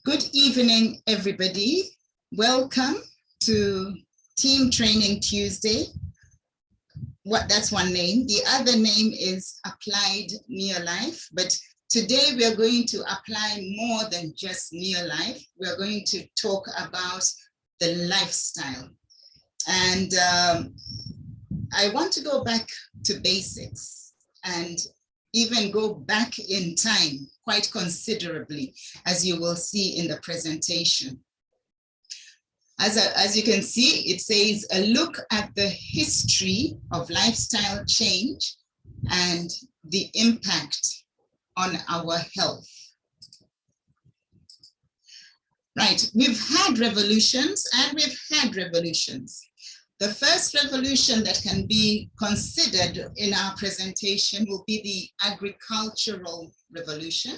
Good evening, everybody. Welcome to Team Training Tuesday. That's one name. The other name is Applied Neolife, but today we are going to apply more than just Neolife. We are going to talk about the lifestyle. And I want to go back to basics and even go back in time quite considerably, as you will see in the presentation. As you can see, it says a look at the history of lifestyle change and the impact on our health. Right, we've had revolutions and we've had revolutions. The first revolution that can be considered in our presentation will be the agricultural revolution.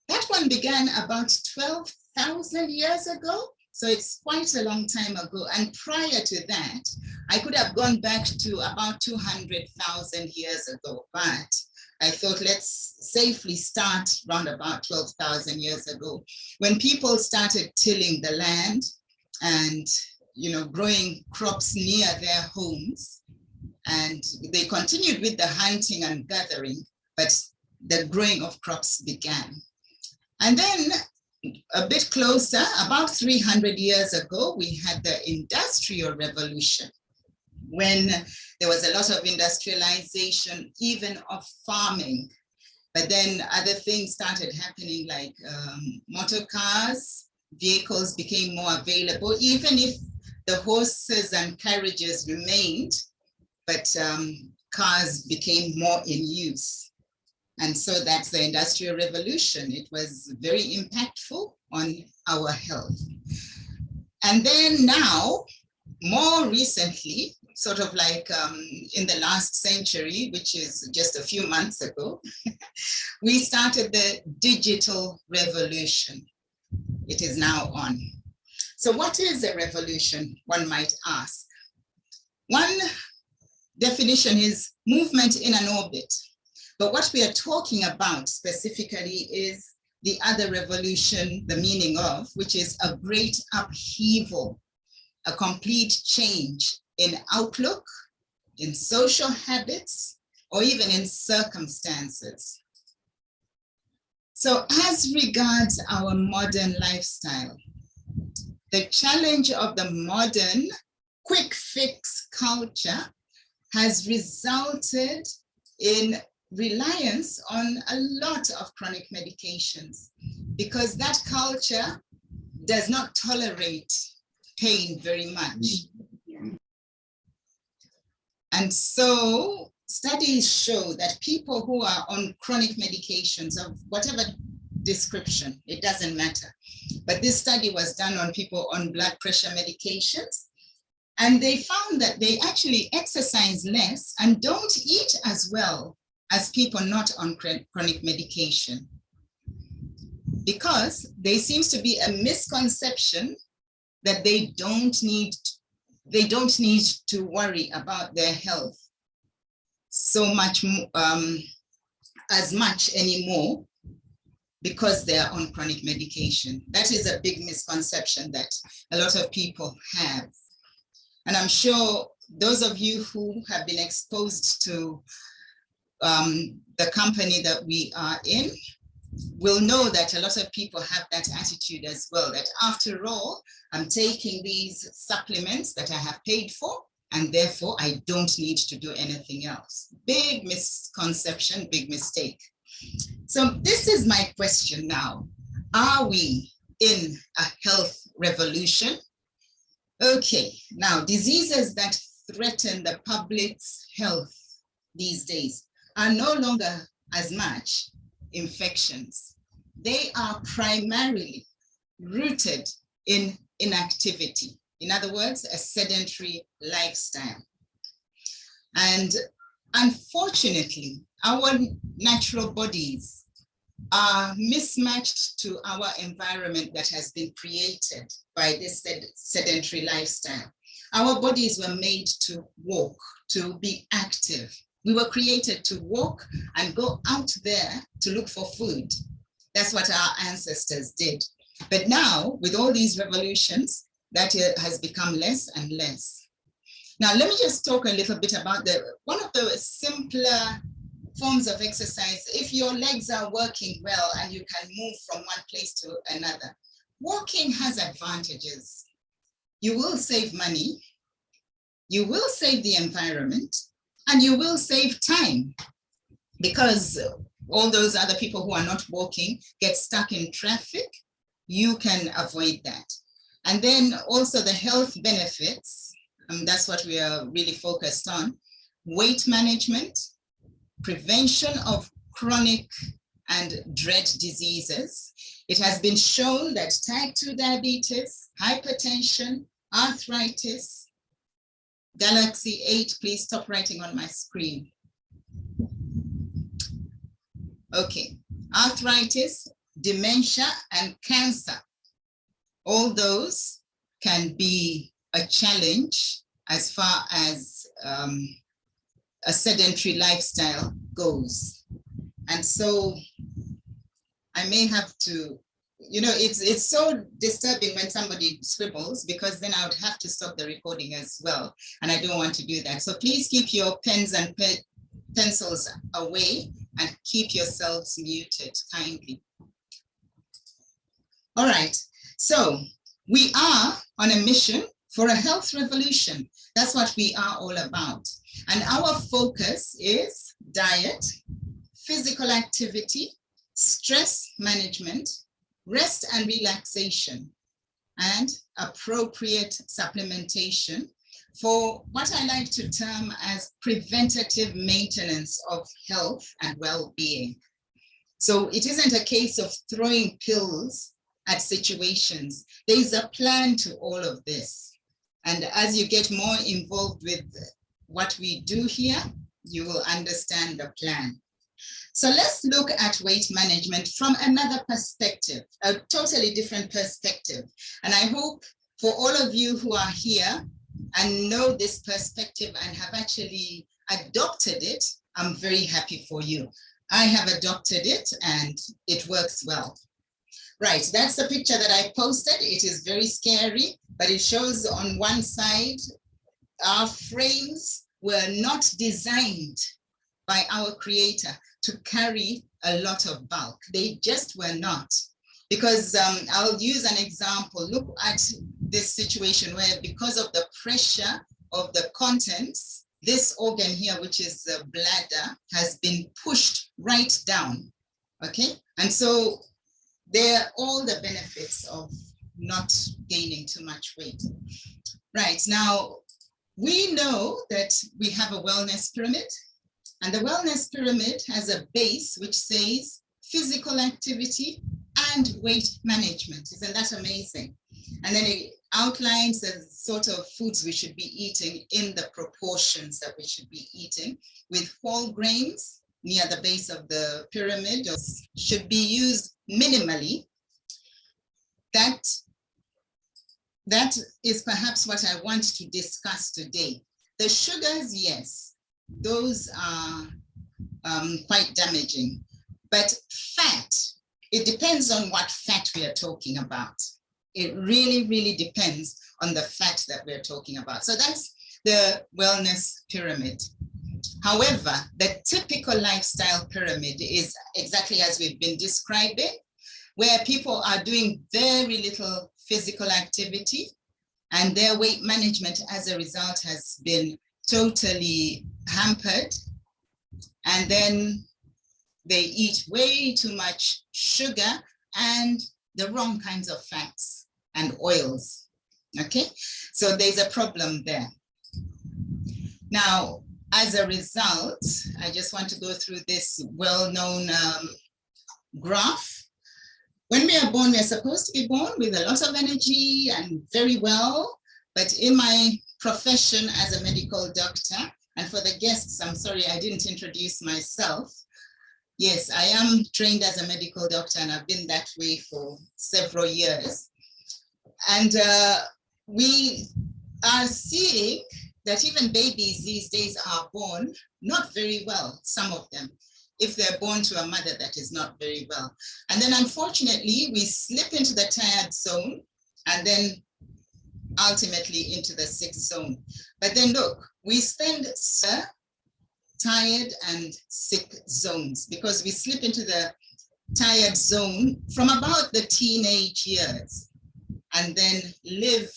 That one began about 12,000 years ago. So it's quite a long time ago. And prior to that, I could have gone back to about 200,000 years ago, but I thought let's safely start around about 12,000 years ago, when people started tilling the land and growing crops near their homes. And they continued with the hunting and gathering, but the growing of crops began. And then a bit closer, about 300 years ago, we had the Industrial Revolution, when there was a lot of industrialization, even of farming. But then other things started happening, like motor cars, vehicles became more available, even if the horses and carriages remained, but cars became more in use. And so that's the Industrial Revolution. It was very impactful on our health. And then now, more recently, sort of like in the last century, which is just a few months ago, we started the digital revolution. It is now on. So what is a revolution, one might ask? One definition is movement in an orbit. But what we are talking about specifically is the other revolution, the meaning of, which is a great upheaval, a complete change in outlook, in social habits, or even in circumstances. So as regards our modern lifestyle, the challenge of the modern quick fix culture has resulted in reliance on a lot of chronic medications, because that culture does not tolerate pain very much. And so studies show that people who are on chronic medications of whatever description, it doesn't matter. But this study was done on people on blood pressure medications, and they found that they actually exercise less and don't eat as well as people not on chronic medication, because there seems to be a misconception that they don't need to worry about their health so much as much anymore because they are on chronic medication. That is a big misconception that a lot of people have. And I'm sure those of you who have been exposed to the company that we are in will know that a lot of people have that attitude as well, that after all, I'm taking these supplements that I have paid for, and therefore I don't need to do anything else. Big misconception, big mistake. So this is my question now. Are we in a health revolution? Okay, now diseases that threaten the public's health these days are no longer as much infections. They are primarily rooted in inactivity. In other words, a sedentary lifestyle. And unfortunately, our natural bodies are mismatched to our environment that has been created by this sedentary lifestyle. Our bodies were made to walk, to be active. We were created to walk and go out there to look for food. That's what our ancestors did. But now, with all these revolutions, that has become less and less. Now, let me just talk a little bit about one of the simpler forms of exercise. If your legs are working well and you can move from one place to another, walking has advantages. You will save money, you will save the environment, and you will save time, because all those other people who are not walking get stuck in traffic. You can avoid that. And then also the health benefits, that's what we are really focused on: weight management, prevention of chronic and dread diseases. It has been shown that type 2 diabetes, hypertension, arthritis, Galaxy 8, please stop writing on my screen. Okay, arthritis, dementia, and cancer. All those can be a challenge as far as a sedentary lifestyle goes. And so I may have to, it's so disturbing when somebody scribbles, because then I would have to stop the recording as well. And I don't want to do that. So please keep your pens and pencils away and keep yourselves muted kindly. All right, so we are on a mission for a health revolution. That's what we are all about. And our focus is diet, physical activity, stress management, rest and relaxation, and appropriate supplementation for what I like to term as preventative maintenance of health and well-being. So it isn't a case of throwing pills at situations. There is a plan to all of this. And as you get more involved with what we do here, you will understand the plan. So let's look at weight management from another perspective, a totally different perspective. And I hope for all of you who are here and know this perspective and have actually adopted it, I'm very happy for you. I have adopted it and it works well. Right, that's the picture that I posted. It is very scary, but it shows on one side, our frames were not designed by our creator to carry a lot of bulk. They just were not. Because I'll use an example. Look at this situation where, because of the pressure of the contents, this organ here, which is the bladder, has been pushed right down, okay? And so there are all the benefits of not gaining too much weight. Right, now, we know that we have a wellness pyramid, and the wellness pyramid has a base which says physical activity and weight management. Isn't that amazing? And then it outlines the sort of foods we should be eating in the proportions that we should be eating, with whole grains near the base of the pyramid should be used minimally. That is perhaps what I want to discuss today. The sugars, yes, those are quite damaging, but fat, it depends on what fat we are talking about. It really, really depends on the fat that we're talking about. So that's the wellness pyramid. However, the typical lifestyle pyramid is exactly as we've been describing, where people are doing very little physical activity, and their weight management as a result has been totally hampered. And then they eat way too much sugar and the wrong kinds of fats and oils, okay? So there's a problem there. Now, as a result, I just want to go through this well-known graph. When we are born, we are supposed to be born with a lot of energy and very well, but in my profession as a medical doctor, and for the guests, I'm sorry, I didn't introduce myself. Yes, I am trained as a medical doctor, and I've been that way for several years. And we are seeing that even babies these days are born not very well, some of them. if they're born to a mother that is not very well. And then unfortunately, we slip into the tired zone and then ultimately into the sick zone. But then look, we spend tired and sick zones because we slip into the tired zone from about the teenage years and then live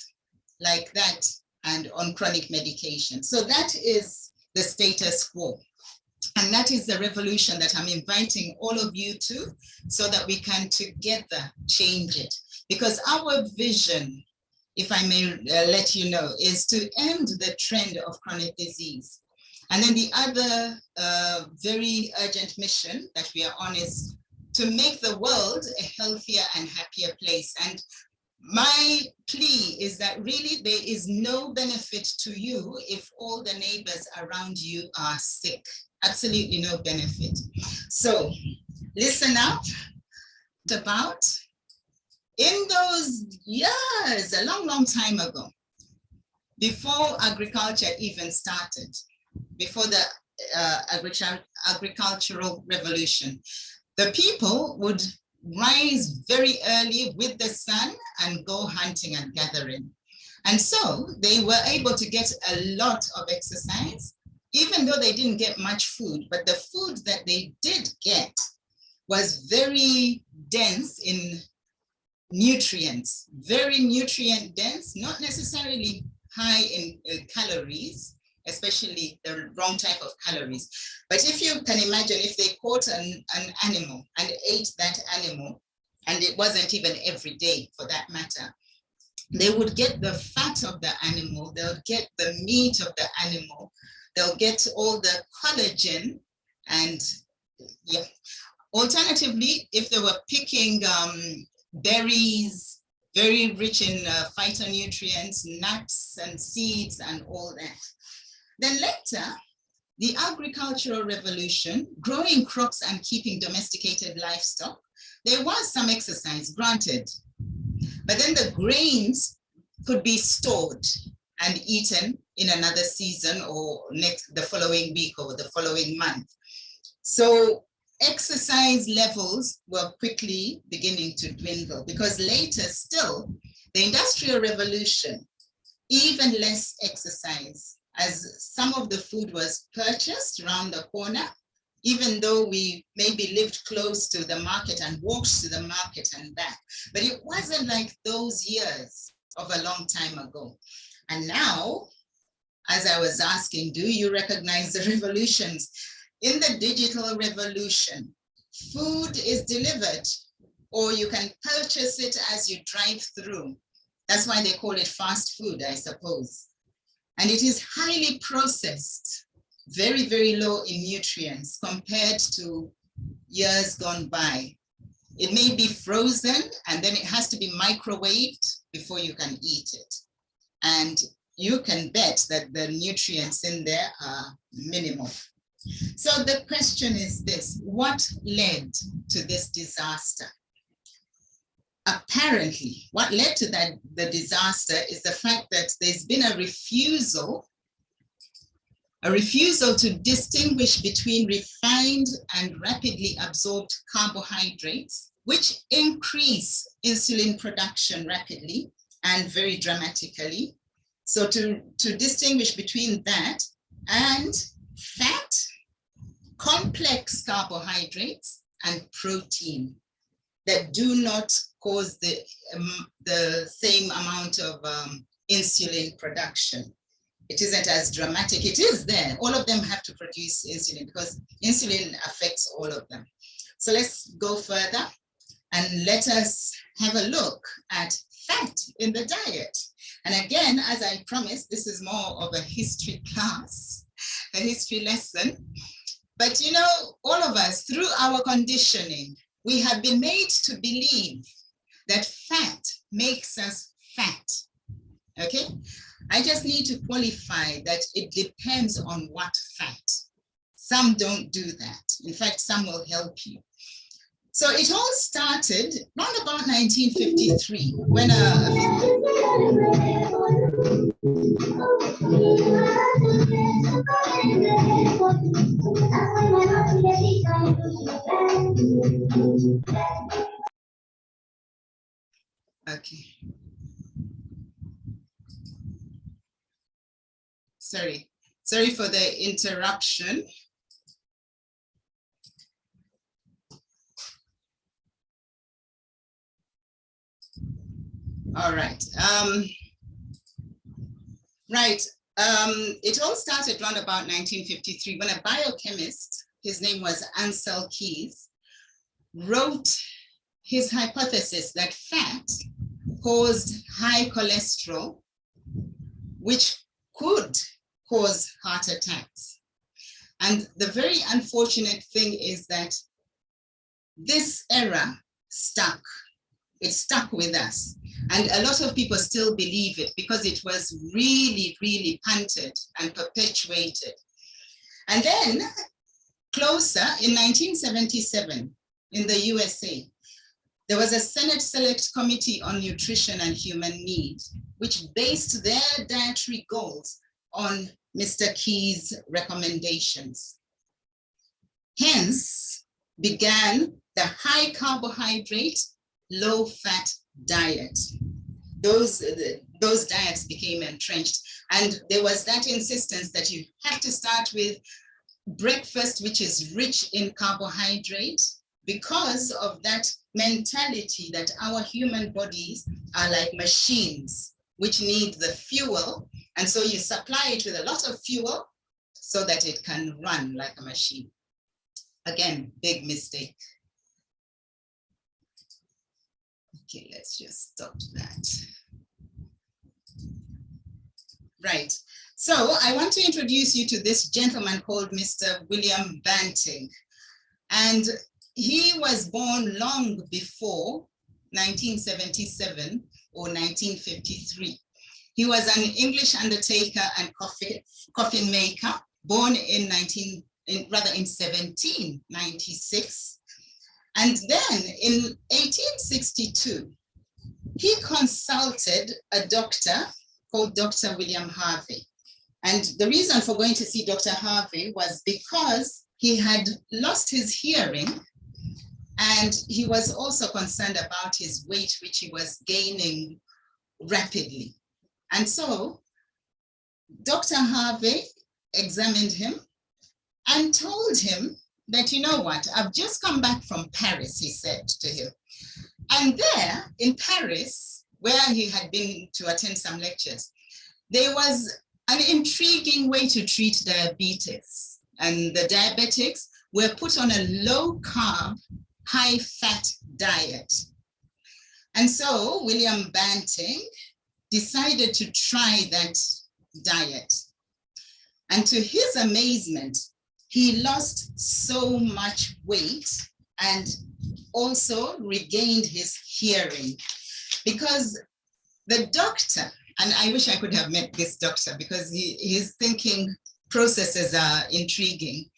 like that and on chronic medication. So that is the status quo. And that is the revolution that I'm inviting all of you to, so that we can together change it. Because our vision, if I may let you know, is to end the trend of chronic disease. And then the other very urgent mission that we are on is to make the world a healthier and happier place. And my plea is that really there is no benefit to you if all the neighbors around you are sick. Absolutely no benefit. So listen up. About in those years, a long, long time ago, before agriculture even started, before the agricultural revolution, the people would rise very early with the sun and go hunting and gathering. And so they were able to get a lot of exercise, even though they didn't get much food, but the food that they did get was very dense in nutrients, very nutrient dense, not necessarily high in calories, especially the wrong type of calories. But if you can imagine, if they caught an animal and ate that animal, and it wasn't even every day for that matter, they would get the fat of the animal, they'll get the meat of the animal, they'll get all the collagen, and yeah. Alternatively, if they were picking berries, very rich in phytonutrients, nuts and seeds and all that. Then later, the agricultural revolution, growing crops and keeping domesticated livestock, there was some exercise, granted. But then the grains could be stored and eaten in another season or the following week or the following month. So exercise levels were quickly beginning to dwindle, because later still, the Industrial Revolution, even less exercise, as some of the food was purchased around the corner, even though we maybe lived close to the market and walked to the market and back. But it wasn't like those years of a long time ago. And now, as I was asking, do you recognize the revolutions? In the digital revolution, food is delivered, or you can purchase it as you drive through. That's why they call it fast food, I suppose. And it is highly processed, very, very low in nutrients compared to years gone by. It may be frozen and then it has to be microwaved before you can eat it. And you can bet that the nutrients in there are minimal. So the question is this: what led to this disaster? Apparently, what led to the disaster is the fact that there's been a refusal to distinguish between refined and rapidly absorbed carbohydrates, which increase insulin production rapidly and very dramatically. So to distinguish between that and fat, complex carbohydrates, and protein that do not cause the same amount of insulin production. It isn't as dramatic. It is there. All of them have to produce insulin because insulin affects all of them. So let's go further and let us have a look at fat in the diet. And again, as I promised, this is more of a history class, a history lesson. But you know, all of us, through our conditioning, we have been made to believe that fat makes us fat, okay? I just need to qualify that it depends on what fat. Some don't do that. In fact, some will help you. So it all started around about 1953 when Okay. Sorry for the interruption. All right. It all started around about 1953 when a biochemist, his name was Ansel Keys, wrote his hypothesis that fat caused high cholesterol, which could cause heart attacks. And the very unfortunate thing is that this error stuck. It stuck with us. And a lot of people still believe it because it was really, really punted and perpetuated. And then closer in 1977 in the USA, there was a Senate Select Committee on Nutrition and Human Needs, which based their dietary goals on Mr. Key's recommendations. Hence began the high carbohydrate, low fat diet. Those diets became entrenched. And there was that insistence that you have to start with breakfast, which is rich in carbohydrate, because of that mentality that our human bodies are like machines, which need the fuel. And so you supply it with a lot of fuel so that it can run like a machine. Again, big mistake. Okay, let's just stop that. Right. So I want to introduce you to this gentleman called Mr. William Banting. And he was born long before 1977 or 1953. He was an English undertaker and coffin maker, born in 1796. And then in 1862, he consulted a doctor called Dr. William Harvey. And the reason for going to see Dr. Harvey was because he had lost his hearing, and he was also concerned about his weight, which he was gaining rapidly. And so Dr. Harvey examined him and told him that, you know what, I've just come back from Paris, he said to him. And there in Paris, where he had been to attend some lectures, there was an intriguing way to treat diabetes. And the diabetics were put on a low carb, high fat diet. And so William Banting decided to try that diet. And to his amazement, he lost so much weight and also regained his hearing, because the doctor, and I wish I could have met this doctor because his thinking processes are intriguing,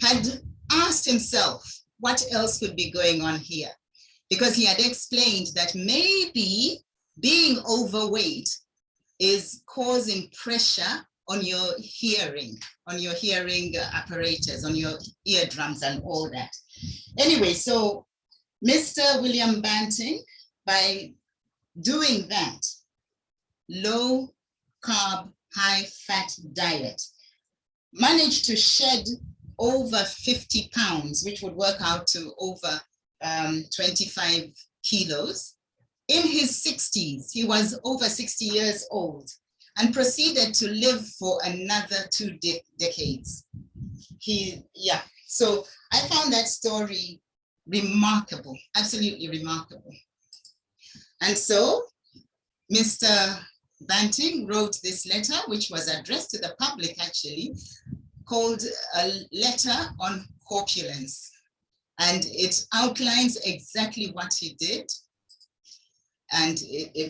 had asked himself what else could be going on here, because he had explained that maybe being overweight is causing pressure on your hearing apparatus, on your eardrums and all that. Anyway, so Mr. William Banting, by doing that low carb, high fat diet, managed to shed over 50 pounds, which would work out to over 25 kilos. In his 60s, he was over 60 years old and proceeded to live for another 2 decades. So I found that story remarkable, absolutely remarkable. And so Mr. Banting wrote this letter, which was addressed to the public actually, called A Letter on Corpulence. And it outlines exactly what he did. And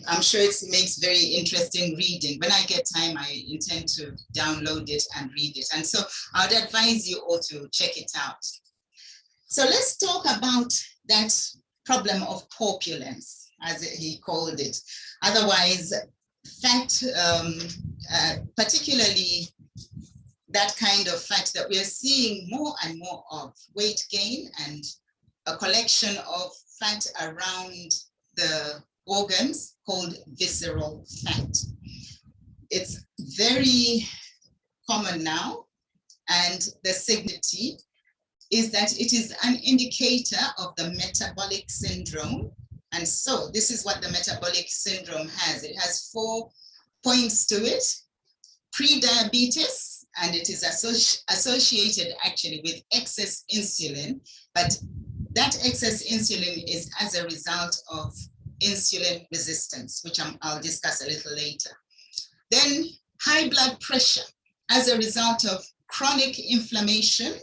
I'm sure it makes very interesting reading. When I get time, I intend to download it and read it. And so I would advise you all to check it out. So let's talk about that problem of corpulence, as he called it. Otherwise, fat, particularly that kind of fat that we are seeing more and more of, weight gain and a collection of fat around the organs called visceral fat. It's very common now, and the signality is that it is an indicator of the metabolic syndrome. And so this is what the metabolic syndrome has. It has 4 points to it: pre-diabetes, and it is associated actually with excess insulin, but that excess insulin is as a result of insulin resistance, which I'll discuss a little later. Then high blood pressure as a result of chronic inflammation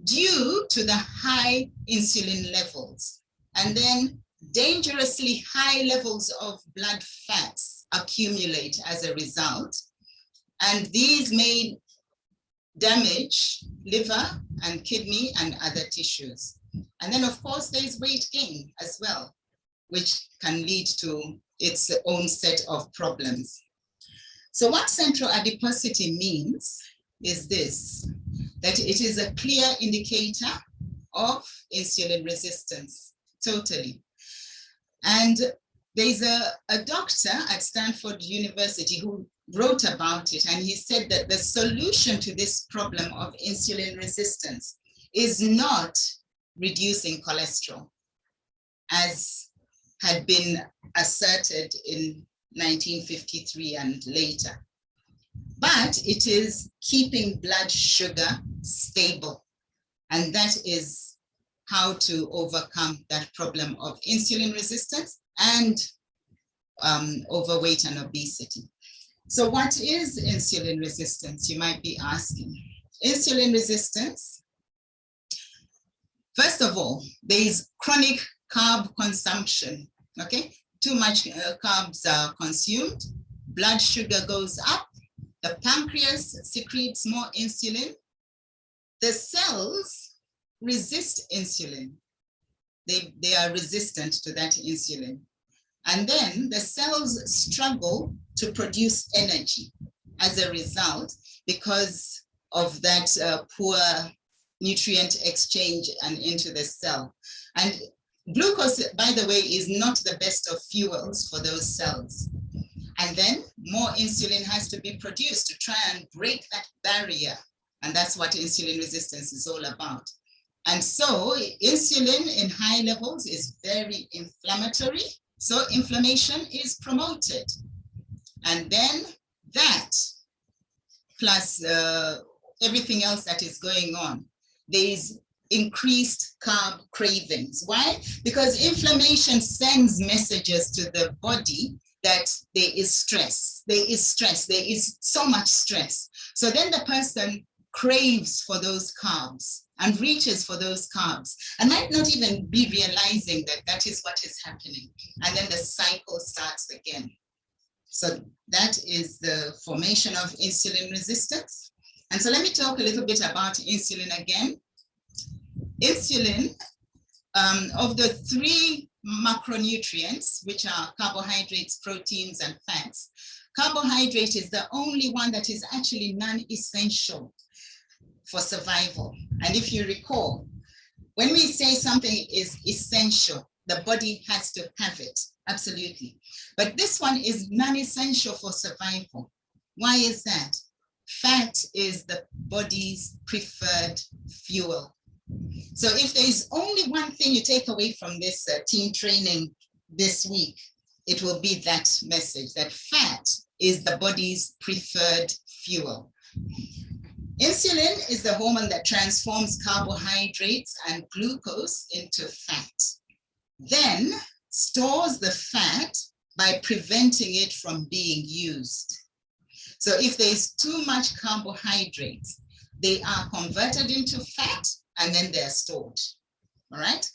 due to the high insulin levels. And then dangerously high levels of blood fats accumulate as a result. And these may damage liver and kidney and other tissues. And then of course there's weight gain as well, which can lead to its own set of problems. So what central adiposity means is this, that it is a clear indicator of insulin resistance, totally. And there's a doctor at Stanford University who wrote about it, and he said that the solution to this problem of insulin resistance is not reducing cholesterol, as had been asserted in 1953 and later, but it is keeping blood sugar stable. And that is how to overcome that problem of insulin resistance and overweight and obesity. So what is insulin resistance, you might be asking? Insulin resistance, first of all, there is chronic carb consumption, okay? Too much carbs are consumed, blood sugar goes up, the pancreas secretes more insulin, the cells resist insulin. They are resistant to that insulin. And then the cells struggle to produce energy as a result because of that poor nutrient exchange and into the cell. And glucose, by the way, is not the best of fuels for those cells. And then more insulin has to be produced to try and break that barrier. And that's what insulin resistance is all about. And so insulin in high levels is very inflammatory. So inflammation is promoted. And then that, plus everything else that is going on, there is increased carb cravings. Why? Because inflammation sends messages to the body that there is stress, there is so much stress. So then the person craves for those carbs and reaches for those carbs and might not even be realizing that that is what is happening. And then the cycle starts again. So that is the formation of insulin resistance. And so let me talk a little bit about insulin again. Insulin, of the 3 macronutrients, which are carbohydrates, proteins, and fats, carbohydrate is the only one that is actually non-essential for survival. And if you recall, when we say something is essential, the body has to have it, absolutely. But this one is non-essential for survival. Why is that? Fat is the body's preferred fuel. So if there is only one thing you take away from this team training this week, it will be that message, that fat is the body's preferred fuel. Insulin is the hormone that transforms carbohydrates and glucose into fat, then stores the fat by preventing it from being used. So if there's too much carbohydrates, they are converted into fat and then they're stored, all right?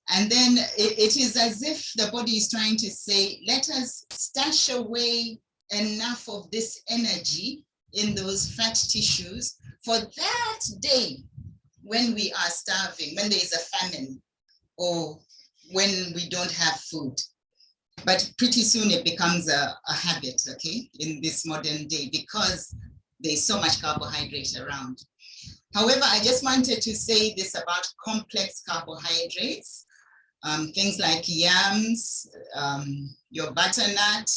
And then it is as if the body is trying to say, let us stash away enough of this energy in those fat tissues for that day when we are starving, when there is a famine, or when we don't have food. But pretty soon it becomes a habit, okay, in this modern day, because there's so much carbohydrate around. However, I just wanted to say this about complex carbohydrates, things like yams, your butternut,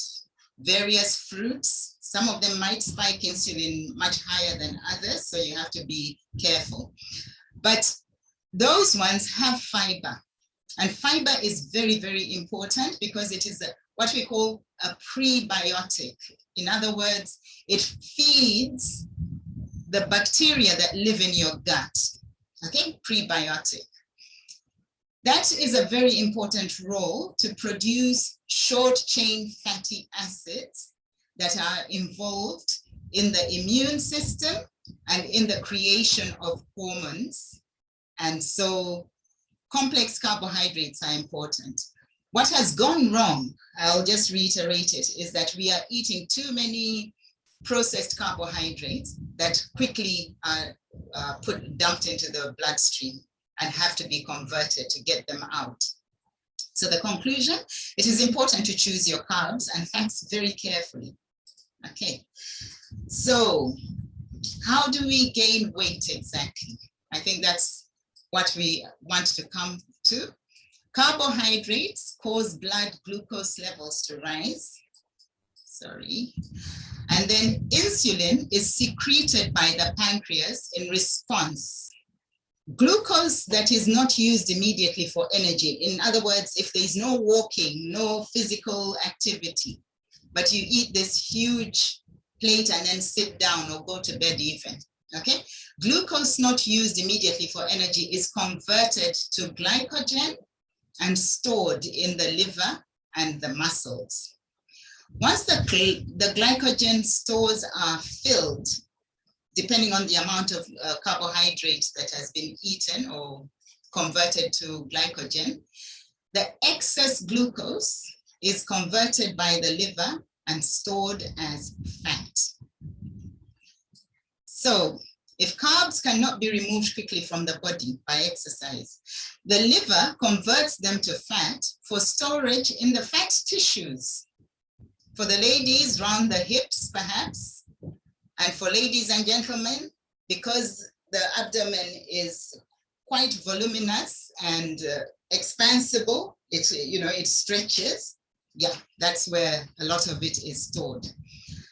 various fruits. Some of them might spike insulin much higher than others, so you have to be careful. But those ones have fiber. And fiber is very, very important because it is what we call a prebiotic. In other words, it feeds the bacteria that live in your gut, okay, prebiotic. That is a very important role to produce short-chain fatty acids that are involved in the immune system and in the creation of hormones. And so complex carbohydrates are important. What has gone wrong, I'll just reiterate it, is that we are eating too many processed carbohydrates that quickly are dumped into the bloodstream and have to be converted to get them out. So the conclusion, it is important to choose your carbs and fats very carefully. Okay, so how do we gain weight exactly? I think that's what we want to come to. Carbohydrates cause blood glucose levels to rise. Sorry. And then insulin is secreted by the pancreas in response. Glucose that is not used immediately for energy. In other words, if there's no walking, no physical activity, but you eat this huge plate and then sit down or go to bed even, okay? Glucose not used immediately for energy is converted to glycogen and stored in the liver and the muscles. Once the glycogen stores are filled, depending on the amount of carbohydrate that has been eaten or converted to glycogen, the excess glucose is converted by the liver and stored as fat. So if carbs cannot be removed quickly from the body by exercise, the liver converts them to fat for storage in the fat tissues. For the ladies, round the hips, perhaps, and for ladies and gentlemen, because the abdomen is quite voluminous and expansible, it stretches. Yeah, that's where a lot of it is stored.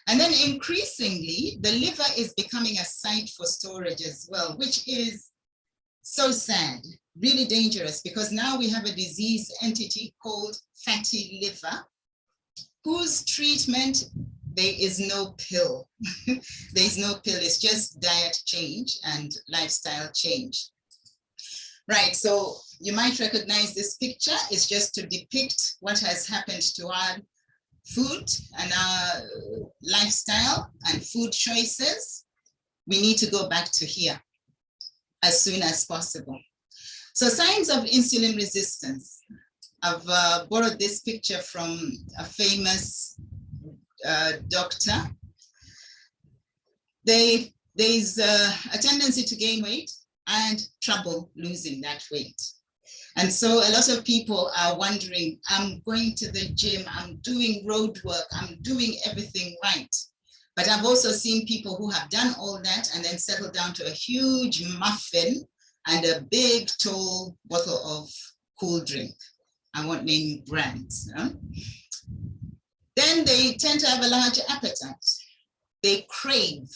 And then increasingly, the liver is becoming a site for storage as well, which is so sad, really dangerous, because now we have a disease entity called fatty liver, whose treatment, there is no pill. There is no pill, it's just diet change and lifestyle change. Right, so you might recognize this picture. It's just to depict what has happened to our food and our lifestyle and food choices. We need to go back to here as soon as possible. So signs of insulin resistance. I've borrowed this picture from a famous doctor. There's a tendency to gain weight and trouble losing that weight. And so a lot of people are wondering, I'm going to the gym, I'm doing road work, I'm doing everything right. But I've also seen people who have done all that and then settled down to a huge muffin and a big tall bottle of cool drink. I won't name brands. No? Then they tend to have a large appetite. They crave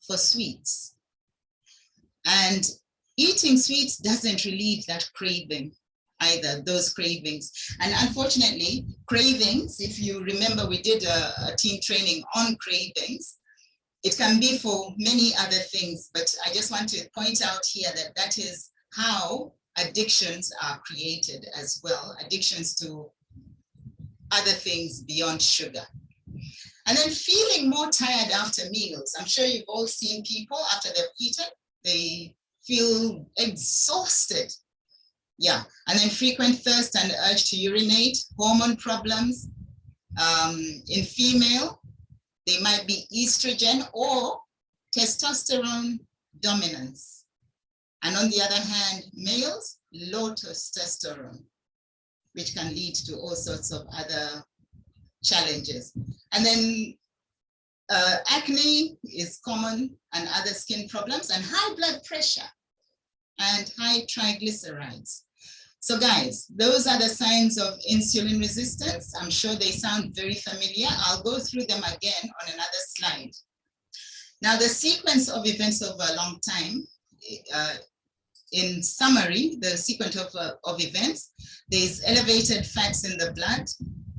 for sweets. And eating sweets doesn't relieve that craving either, those cravings. And unfortunately, cravings, if you remember, we did a team training on cravings. It can be for many other things, but I just want to point out here that that is how addictions are created as well, addictions to other things beyond sugar. And then feeling more tired after meals. I'm sure you've all seen people after they've eaten, they feel exhausted. Yeah, and then frequent thirst and urge to urinate, hormone problems. In female, they might be estrogen or testosterone dominance. And on the other hand, males, low testosterone, which can lead to all sorts of other challenges. And then acne is common, and other skin problems, and high blood pressure and high triglycerides. So guys, those are the signs of insulin resistance. I'm sure they sound very familiar. I'll go through them again on another slide. Now, the sequence of events over a long time, in summary, the sequence of events, there's elevated fats in the blood,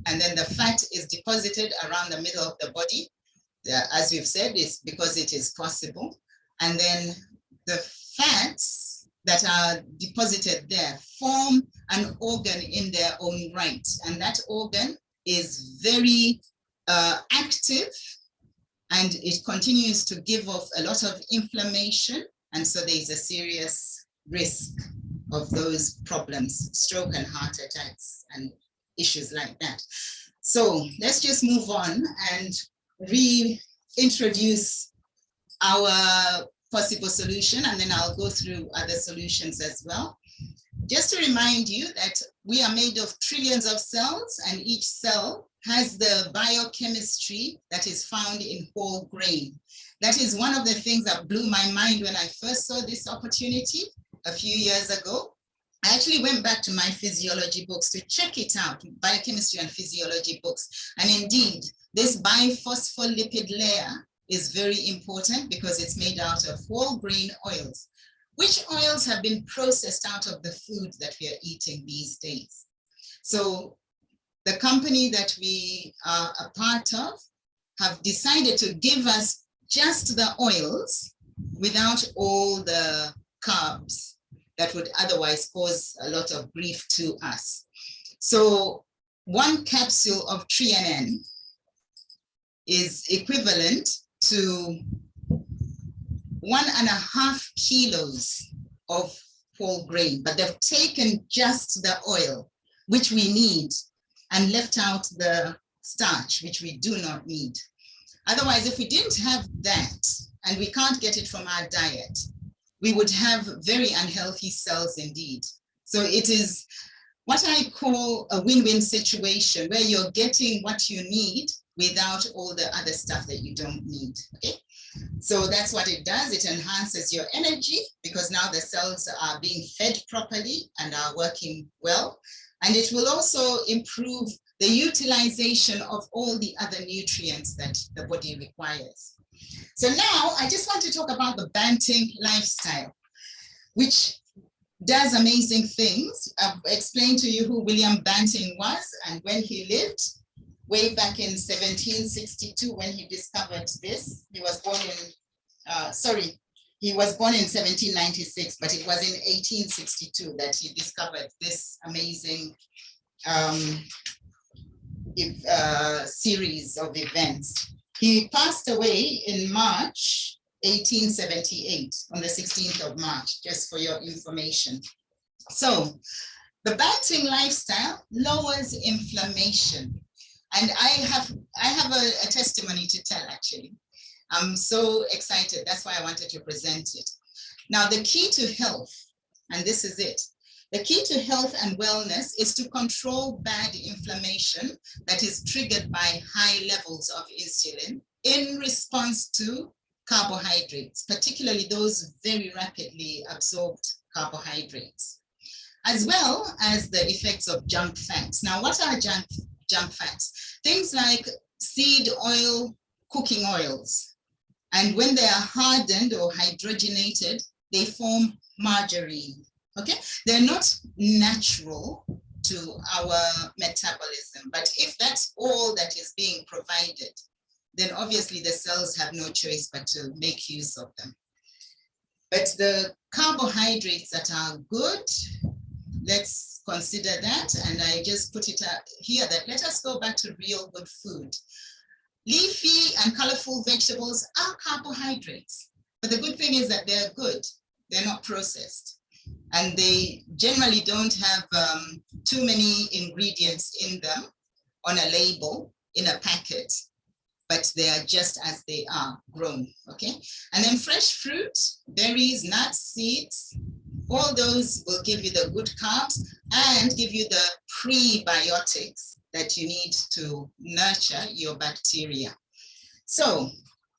and then the fat is deposited around the middle of the body. As we've said, it's because it is possible. And then the fats that are deposited there form an organ in their own right. And that organ is very active, and it continues to give off a lot of inflammation. And so there's a serious risk of those problems, stroke and heart attacks and issues like that. So let's just move on and reintroduce our possible solution, and then I'll go through other solutions as well. Just to remind you that we are made of trillions of cells, and each cell has the biochemistry that is found in whole grain. That is one of the things that blew my mind when I first saw this opportunity a few years ago. I actually went back to my physiology books to check it out, biochemistry and physiology books. And indeed, this biphospholipid layer is very important because it's made out of whole grain oils, which oils have been processed out of the food that we are eating these days. So the company that we are a part of have decided to give us just the oils without all the carbs that would otherwise cause a lot of grief to us. So one capsule of threonine is equivalent to 1.5 kilos of whole grain, but they've taken just the oil, which we need, and left out the starch, which we do not need. Otherwise, if we didn't have that, and we can't get it from our diet, we would have very unhealthy cells indeed. So it is what I call a win-win situation, where you're getting what you need without all the other stuff that you don't need, okay? So that's what it does. It enhances your energy because now the cells are being fed properly and are working well. And it will also improve the utilization of all the other nutrients that the body requires. So now I just want to talk about the Banting lifestyle, which does amazing things. I've explained to you who William Banting was and when he lived, way back in 1762 when he discovered this. He was born in, he was born in 1796, but it was in 1862 that he discovered this amazing series of events. He passed away in March 1878, on the 16th of March, just for your information. So the Banting lifestyle lowers inflammation. And I have a testimony to tell, actually. I'm so excited. That's why I wanted to present it. Now, the key to health, and this is it, the key to health and wellness is to control bad inflammation that is triggered by high levels of insulin in response to carbohydrates, particularly those very rapidly absorbed carbohydrates, as well as the effects of junk fats. Now, what are junk fats? Things like seed oil, cooking oils. And when they are hardened or hydrogenated, they form margarine. Okay, they're not natural to our metabolism, but if that's all that is being provided, then obviously the cells have no choice but to make use of them. But the carbohydrates that are good, let's consider that. And I just put it here that let us go back to real good food. Leafy and colorful vegetables are carbohydrates, but the good thing is that they're good. They're not processed. And they generally don't have too many ingredients in them on a label, in a packet, but they are just as they are grown, okay? And then fresh fruit, berries, nuts, seeds, all those will give you the good carbs and give you the prebiotics that you need to nurture your bacteria. So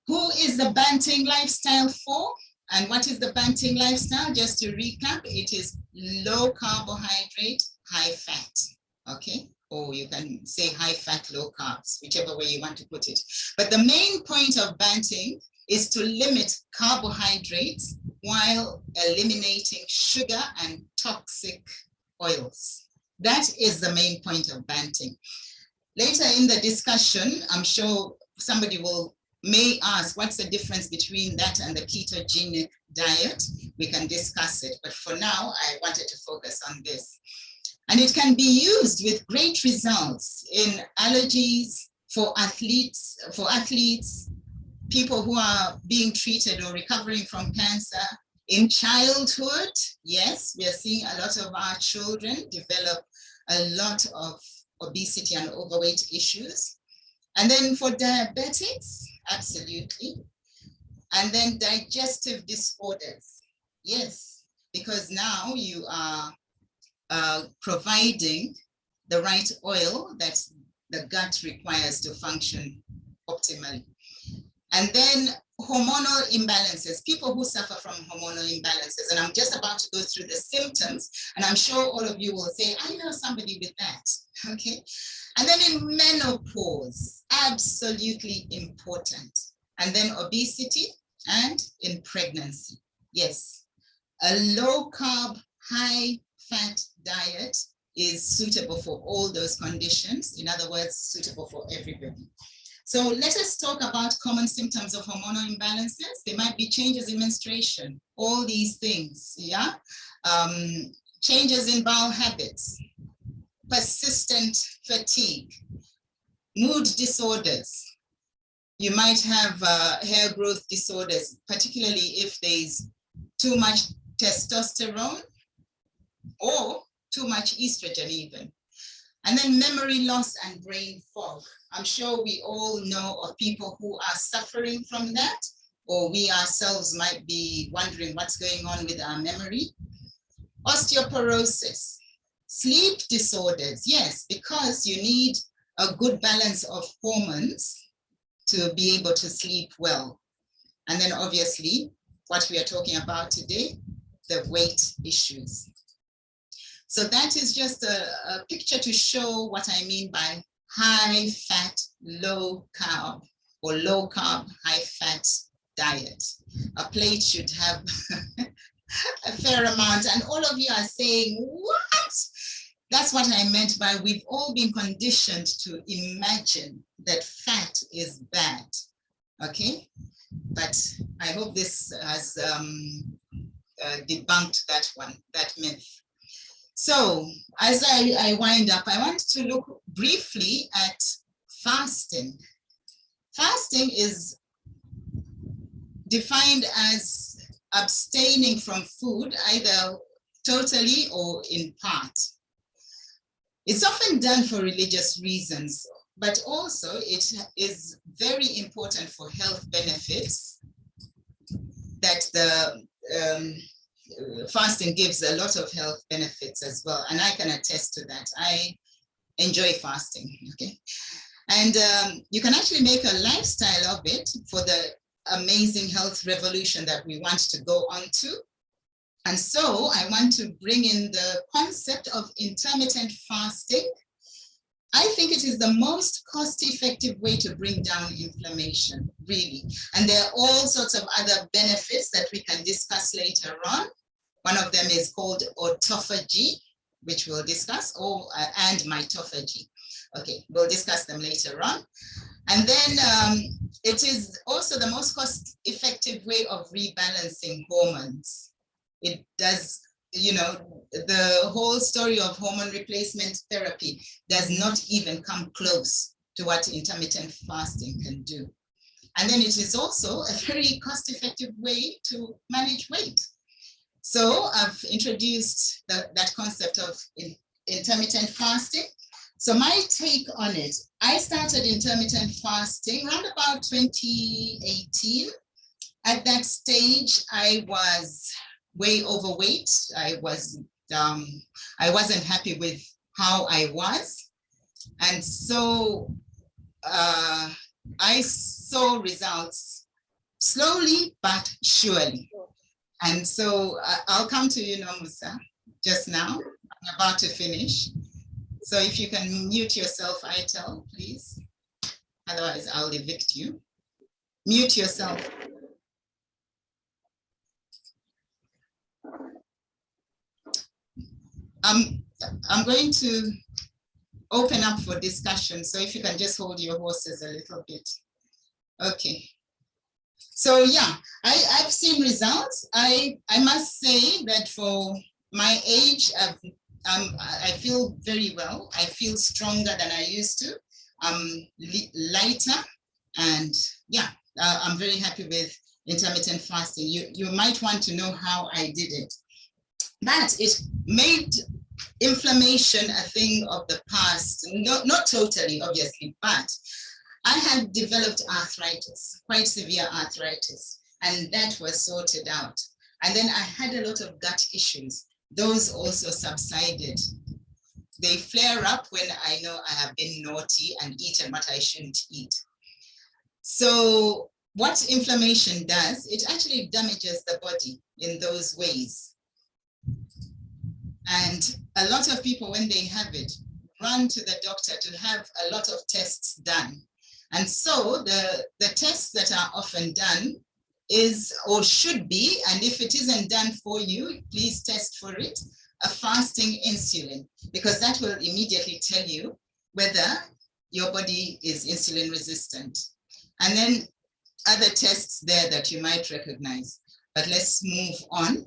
who is the Banting lifestyle for? And what is the Banting lifestyle? Just to recap, it is low carbohydrate, high fat, okay? Or you can say high fat, low carbs, whichever way you want to put it. But the main point of Banting is to limit carbohydrates while eliminating sugar and toxic oils. That is the main point of Banting. Later in the discussion, I'm sure somebody may ask, what's the difference between that and the ketogenic diet? We can discuss it, but for now, I wanted to focus on this. And it can be used with great results in allergies, for athletes, people who are being treated or recovering from cancer. In childhood, yes, we are seeing a lot of our children develop a lot of obesity and overweight issues. And then for diabetics, absolutely. And then digestive disorders, yes, because now you are providing the right oil that the gut requires to function optimally. And then hormonal imbalances, people who suffer from hormonal imbalances. And I'm just about to go through the symptoms, and I'm sure all of you will say, I know somebody with that, okay? And then in menopause, absolutely important. And then obesity and in pregnancy. Yes, a low carb, high fat diet is suitable for all those conditions. In other words, suitable for everybody. So let us talk about common symptoms of hormonal imbalances. There might be changes in menstruation, all these things, yeah? Changes in bowel habits, persistent fatigue, mood disorders. You might have hair growth disorders, particularly if there's too much testosterone or too much estrogen even. And then memory loss and brain fog. I'm sure we all know of people who are suffering from that, or we ourselves might be wondering what's going on with our memory. Osteoporosis, sleep disorders, yes, because you need a good balance of hormones to be able to sleep well. And then obviously, what we are talking about today, the weight issues. So that is just a picture to show what I mean by high fat, low carb, or low carb, high fat diet. A plate should have a fair amount, and all of you are saying, what? That's what I meant by we've all been conditioned to imagine that fat is bad, okay? But I hope this has debunked that myth. So as I wind up, I want to look briefly at fasting. Fasting is defined as abstaining from food, either totally or in part. It's often done for religious reasons, but also it is very important for health benefits that the fasting gives a lot of health benefits as well. And I can attest to that. I enjoy fasting, okay? And you can actually make a lifestyle of it for the amazing health revolution that we want to go on to. And so I want to bring in the concept of intermittent fasting. I think it is the most cost-effective way to bring down inflammation, really. And there are all sorts of other benefits that we can discuss later on. One of them is called autophagy, which we'll discuss, and mitophagy. Okay, we'll discuss them later on. And then it is also the most cost-effective way of rebalancing hormones. It does, you know, the whole story of hormone replacement therapy does not even come close to what intermittent fasting can do. And then it is also a very cost-effective way to manage weight. So I've introduced that concept of intermittent fasting. So my take on it, I started intermittent fasting around about 2018. At that stage, I was way overweight. I wasn't happy with how I was. And so I saw results slowly but surely. And so I'll come to you, Nomusa, just now. I'm about to finish. So if you can mute yourself, Itel, please. Otherwise, I'll evict you. Mute yourself. I'm going to open up for discussion. So if you can just hold your horses a little bit. Okay. So yeah, I've seen results. I must say that for my age, I feel very well. I feel stronger than I used to. I'm lighter, and yeah, I'm very happy with intermittent fasting. You might want to know how I did it. But it made inflammation a thing of the past. Not totally, obviously, but I had developed arthritis, quite severe arthritis, and that was sorted out. And then I had a lot of gut issues. Those also subsided. They flare up when I know I have been naughty and eaten what I shouldn't eat. So what inflammation does, it actually damages the body in those ways. And a lot of people, when they have it, run to the doctor to have a lot of tests done. And so the tests that are often done is, or should be, and if it isn't done for you, please test for it, a fasting insulin, because that will immediately tell you whether your body is insulin resistant. And then other tests there that you might recognize. But let's move on.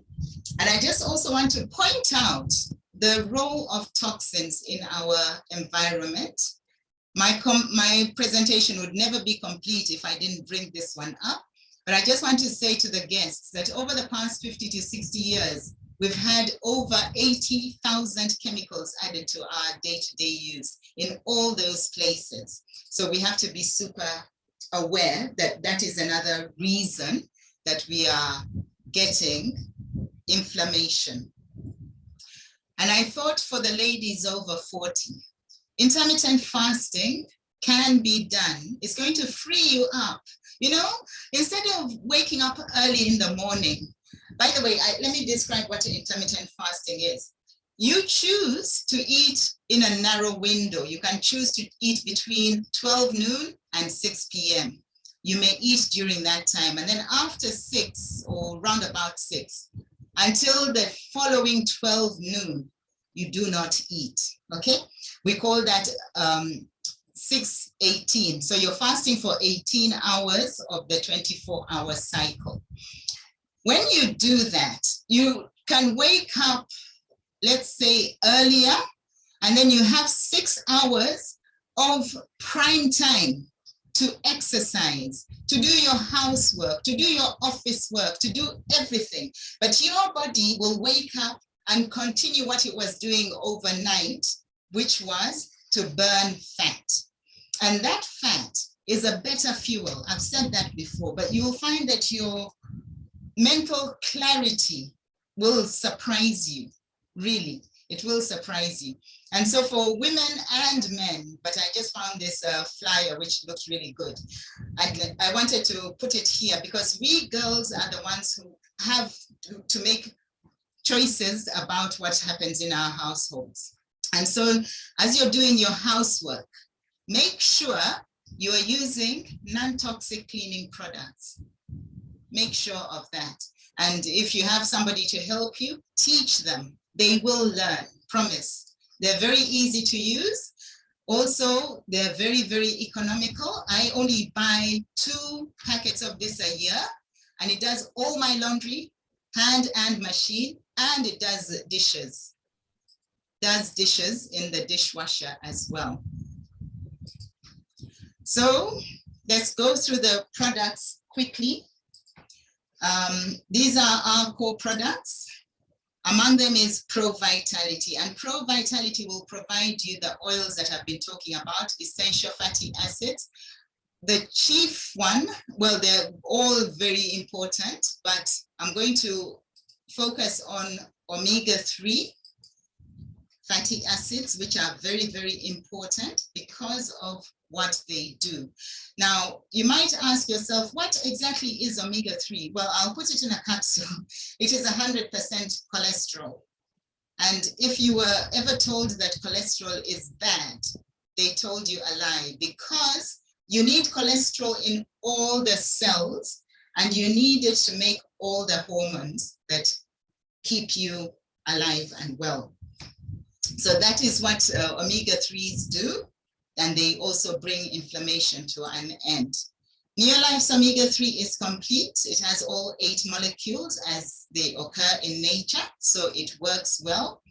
And I just also want to point out the role of toxins in our environment. My presentation would never be complete if I didn't bring this one up. But I just want to say to the guests that over the past 50 to 60 years, we've had over 80,000 chemicals added to our day-to-day use in all those places. So we have to be super aware that that is another reason that we are getting inflammation. And I thought for the ladies over 40, intermittent fasting can be done. It's going to free you up. You know, instead of waking up early in the morning. By the way, let me describe what intermittent fasting is. You choose to eat in a narrow window. You can choose to eat between 12 noon and 6 p.m. You may eat during that time. And then after 6 or round about 6, until the following 12 noon, you do not eat, okay? We call that 6-18. So you're fasting for 18 hours of the 24-hour cycle. When you do that, you can wake up, let's say earlier, and then you have 6 hours of prime time to exercise, to do your housework, to do your office work, to do everything. But your body will wake up and continue what it was doing overnight, which was to burn fat. And that fat is a better fuel. I've said that before, but you'll find that your mental clarity will surprise you, really. It will surprise you. And so for women and men, but I just found this flyer, which looks really good. I wanted to put it here because we girls are the ones who have to make choices about what happens in our households. And so as you're doing your housework, make sure you are using non-toxic cleaning products. Make sure of that. And if you have somebody to help you, teach them. They will learn, promise. They're very easy to use. Also, they're very, very economical. I only buy 2 packets of this a year, and it does all my laundry, hand and machine, and it does dishes. Does dishes in the dishwasher as well. So let's go through the products quickly. These are our core products. Among them is Pro Vitality, and Pro Vitality will provide you the oils that I've been talking about, essential fatty acids. The chief one, well, they're all very important, but I'm going to focus on omega-3 fatty acids, which are very, very important because of what they do. Now, you might ask yourself, what exactly is omega-3? Well, I'll put it in a capsule. It is 100% cholesterol. And if you were ever told that cholesterol is bad, they told you a lie, because you need cholesterol in all the cells, and you need it to make all the hormones that keep you alive and well. So that is what omega-3s do, and they also bring inflammation to an end. Neolife's omega-3 is complete. It has all 8 molecules as they occur in nature, so it works well.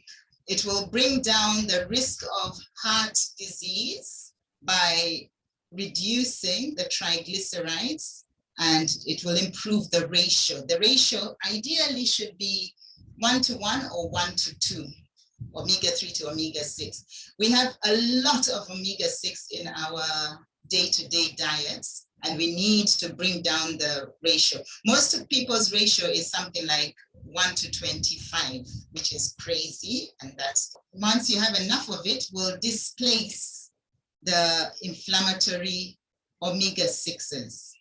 It will bring down the risk of heart disease by reducing the triglycerides, and it will improve the ratio. The ratio ideally should be 1:1 or 1:2, omega-3 to omega-6. We have a lot of omega-6 in our day-to-day diets, and we need to bring down the ratio. Most of people's ratio is something like 1:25, which is crazy. And that's, once you have enough of it, will displace the inflammatory omega-6s,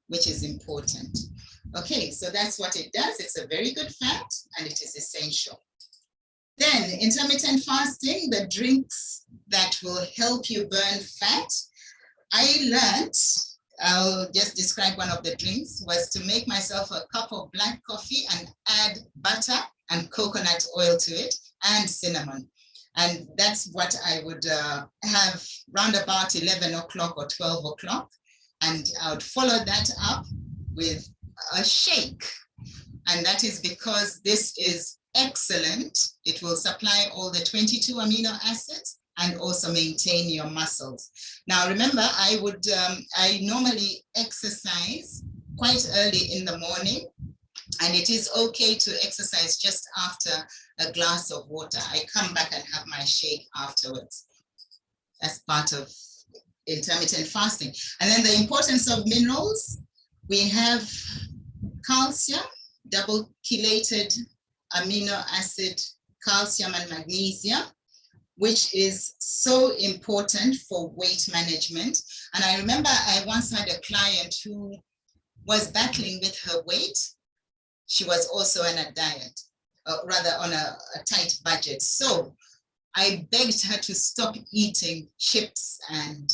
which is important. Okay, so that's what it does. It's a very good fat, and it is essential. Then intermittent fasting, the drinks that will help you burn fat. I learned, I'll just describe one of the drinks, was to make myself a cup of black coffee and add butter and coconut oil to it and cinnamon. And that's what I would have round about 11 o'clock or 12 o'clock. And I would follow that up with a shake. And that is because this is excellent. It will supply all the 22 amino acids and also maintain your muscles. Now, remember, I normally exercise quite early in the morning, and it is okay to exercise just after a glass of water. I come back and have my shake afterwards. That's part of intermittent fasting. And then the importance of minerals. We have calcium, double chelated amino acid, calcium and magnesium, which is so important for weight management. And I remember I once had a client who was battling with her weight. She was also on a diet, rather on a tight budget. So I begged her to stop eating chips and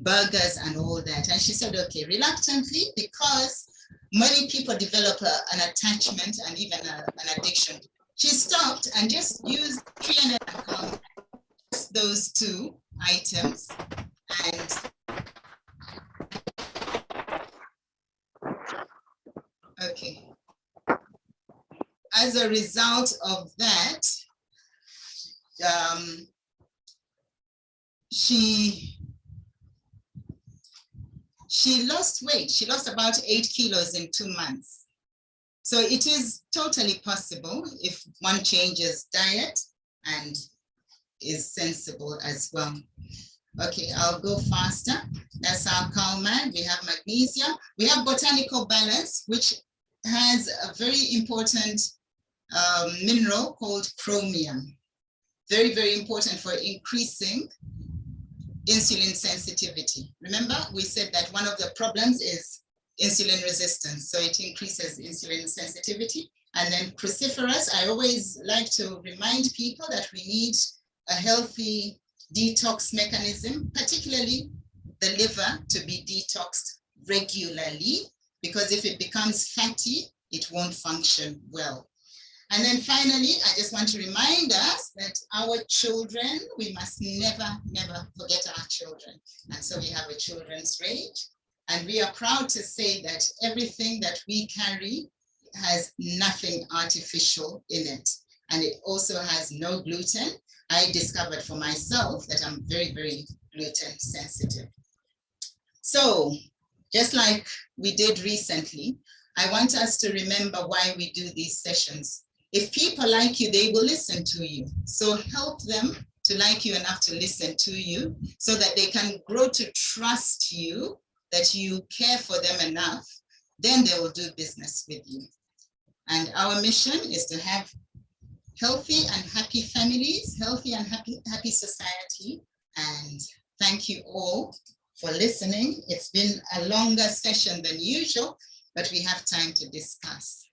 burgers and all that. And she said, okay, reluctantly, because many people develop an attachment and even an addiction. She stopped and just used 300 pounds, those 2 items. And okay. As a result of that, she lost weight. She lost about 8 kilos in 2 months. So it is totally possible if one changes diet and is sensible as well. Okay, I'll go faster. That's our CalMag. We have magnesium. We have botanical balance, which has a very important mineral called chromium. Very, very important for increasing insulin sensitivity. Remember, we said that one of the problems is insulin resistance, so it increases insulin sensitivity. And then cruciferous, I always like to remind people that we need a healthy detox mechanism, particularly the liver, to be detoxed regularly, because if it becomes fatty, it won't function well. And then finally, I just want to remind us that our children, we must never, never forget our children. And so we have a children's rage. And we are proud to say that everything that we carry has nothing artificial in it. And it also has no gluten. I discovered for myself that I'm very, very gluten sensitive. So just like we did recently, I want us to remember why we do these sessions. If people like you, they will listen to you. So help them to like you enough to listen to you so that they can grow to trust you, that you care for them enough, then they will do business with you. And our mission is to have healthy and happy families healthy and happy society. And thank you all for listening. It's been a longer session than usual, but we have time to discuss.